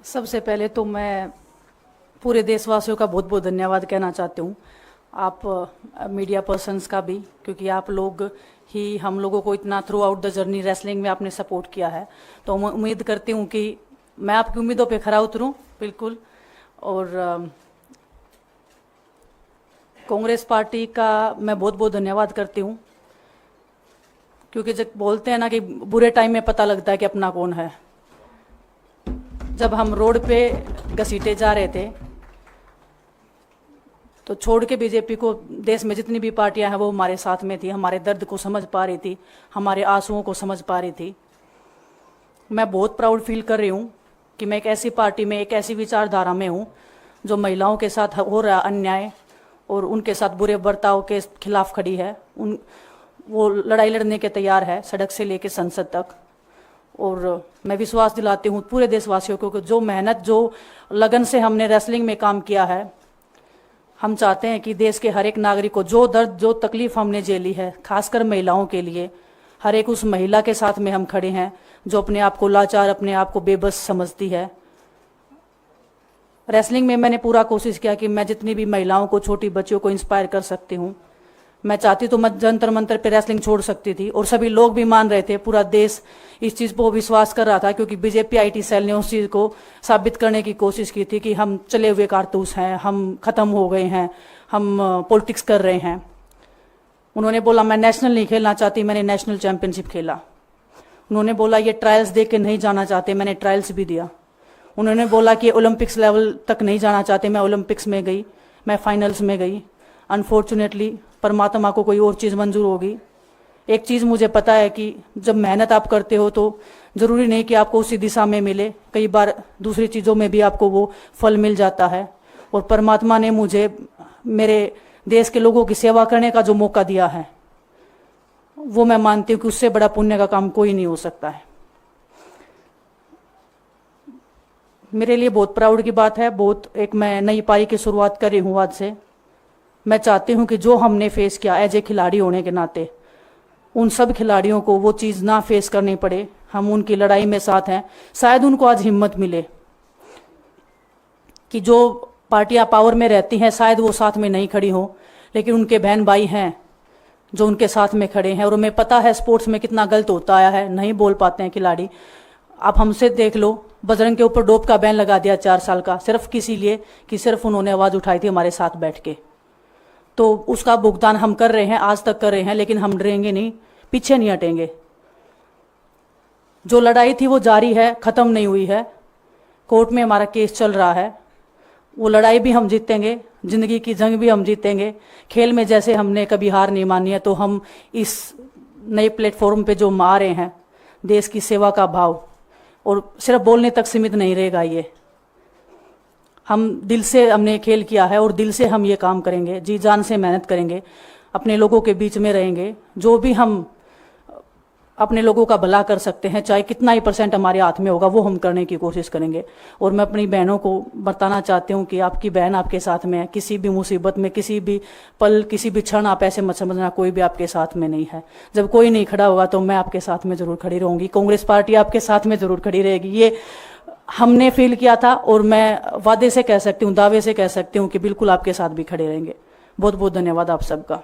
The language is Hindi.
सबसे पहले तो मैं पूरे देशवासियों का बहुत बहुत धन्यवाद कहना चाहती हूँ। आप मीडिया पर्सन्स का भी, क्योंकि आप लोग ही हम लोगों को इतना through out the journey wrestling में आपने सपोर्ट किया है। तो मैं उम्मीद करती हूँ कि मैं आपकी उम्मीदों पे खरा उतरूँ बिल्कुल। और कांग्रेस पार्टी का मैं बहुत बहुत धन्यवाद करती हूँ, क्योंकि जब बोलते हैं ना कि बुरे टाइम में पता लगता है कि अपना कौन है। जब हम रोड पे घसीटे जा रहे थे तो छोड़ के बीजेपी को, देश में जितनी भी पार्टियां हैं वो हमारे साथ में थी, हमारे दर्द को समझ पा रही थी, हमारे आंसुओं को समझ पा रही थी। मैं बहुत प्राउड फील कर रही हूँ कि मैं एक ऐसी पार्टी में, एक ऐसी विचारधारा में हूँ जो महिलाओं के साथ हो रहा अन्याय और उनके साथ बुरे बर्ताव के खिलाफ खड़ी है। वो लड़ाई लड़ने के तैयार है, सड़क से लेकर संसद तक। और मैं विश्वास दिलाती हूँ पूरे देशवासियों को कि जो मेहनत, जो लगन से हमने रेसलिंग में काम किया है, हम चाहते हैं कि देश के हर एक नागरिक को जो दर्द, जो तकलीफ हमने झेली है, खासकर महिलाओं के लिए, हर एक उस महिला के साथ में हम खड़े हैं जो अपने आप को लाचार, अपने आप को बेबस समझती है। रेसलिंग में मैंने पूरा कोशिश किया कि मैं जितनी भी महिलाओं को, छोटी बच्चियों को इंस्पायर कर सकती हूँ। मैं चाहती तो मैं जंतर मंतर पे रेसलिंग छोड़ सकती थी, और सभी लोग भी मान रहे थे, पूरा देश इस चीज़ को विश्वास कर रहा था, क्योंकि बीजेपी आईटी सेल ने उस चीज़ को साबित करने की कोशिश की थी कि हम चले हुए कारतूस हैं, हम ख़त्म हो गए हैं, हम पॉलिटिक्स कर रहे हैं। उन्होंने बोला मैं नेशनल नहीं खेलना चाहती, मैंने नेशनल चैंपियनशिप खेला। उन्होंने बोला ये ट्रायल्स दे के नहीं जाना चाहते, मैंने ट्रायल्स भी दिया। उन्होंने बोला कि ओलंपिक्स लेवल तक नहीं जाना चाहते, मैं ओलंपिक्स में गई, मैं फाइनल्स में गई। अनफॉर्चुनेटली परमात्मा को कोई और चीज़ मंजूर होगी। एक चीज़ मुझे पता है कि जब मेहनत आप करते हो तो ज़रूरी नहीं कि आपको उसी दिशा में मिले, कई बार दूसरी चीज़ों में भी आपको वो फल मिल जाता है। और परमात्मा ने मुझे मेरे देश के लोगों की सेवा करने का जो मौका दिया है, वो मैं मानती हूँ कि उससे बड़ा पुण्य का काम कोई नहीं हो सकता है। मेरे लिए बहुत प्राउड की बात है। बहुत एक मैं नई पारी की शुरुआत कर रही हूँ आज से। मैं चाहती हूँ कि जो हमने फेस किया एज ए खिलाड़ी होने के नाते, उन सब खिलाड़ियों को वो चीज़ ना फेस करनी पड़े। हम उनकी लड़ाई में साथ हैं। शायद उनको आज हिम्मत मिले कि जो पार्टियां पावर में रहती हैं शायद वो साथ में नहीं खड़ी हों, लेकिन उनके बहन भाई हैं जो उनके साथ में खड़े हैं। और हमें पता है स्पोर्ट्स में कितना गलत होता आया है, नहीं बोल पाते हैं खिलाड़ी। आप हमसे देख लो, बजरंग के ऊपर डोप का बैन लगा दिया 4 साल का, सिर्फ किसी लिए कि सिर्फ उन्होंने आवाज़ उठाई थी हमारे साथ बैठ के। तो उसका भुगतान हम कर रहे हैं, आज तक कर रहे हैं, लेकिन हम डरेंगे नहीं, पीछे नहीं हटेंगे। जो लड़ाई थी वो जारी है, ख़त्म नहीं हुई है। कोर्ट में हमारा केस चल रहा है, वो लड़ाई भी हम जीतेंगे, ज़िंदगी की जंग भी हम जीतेंगे। खेल में जैसे हमने कभी हार नहीं मानी है, तो हम इस नए प्लेटफॉर्म पे जो आ रहे हैं, देश की सेवा का भाव, और सिर्फ बोलने तक सीमित नहीं रहेगा ये। हम दिल से हमने खेल किया है और दिल से हम ये काम करेंगे, जी जान से मेहनत करेंगे, अपने लोगों के बीच में रहेंगे। जो भी हम अपने लोगों का भला कर सकते हैं, चाहे कितना ही % हमारे हाथ में होगा, वो हम करने की कोशिश करेंगे। और मैं अपनी बहनों को बताना चाहती हूँ कि आपकी बहन आपके साथ में है। किसी भी मुसीबत में, किसी भी पल, किसी भी क्षण आप ऐसे मत समझना कोई भी आपके साथ में नहीं है। जब कोई नहीं खड़ा होगा तो मैं आपके साथ में ज़रूर खड़ी रहूँगी, कांग्रेस पार्टी आपके साथ में ज़रूर खड़ी रहेगी। ये हमने फील किया था, और मैं वादे से कह सकती हूँ, दावे से कह सकती हूँ कि बिल्कुल आपके साथ भी खड़े रहेंगे। बहुत बहुत धन्यवाद आप सबका।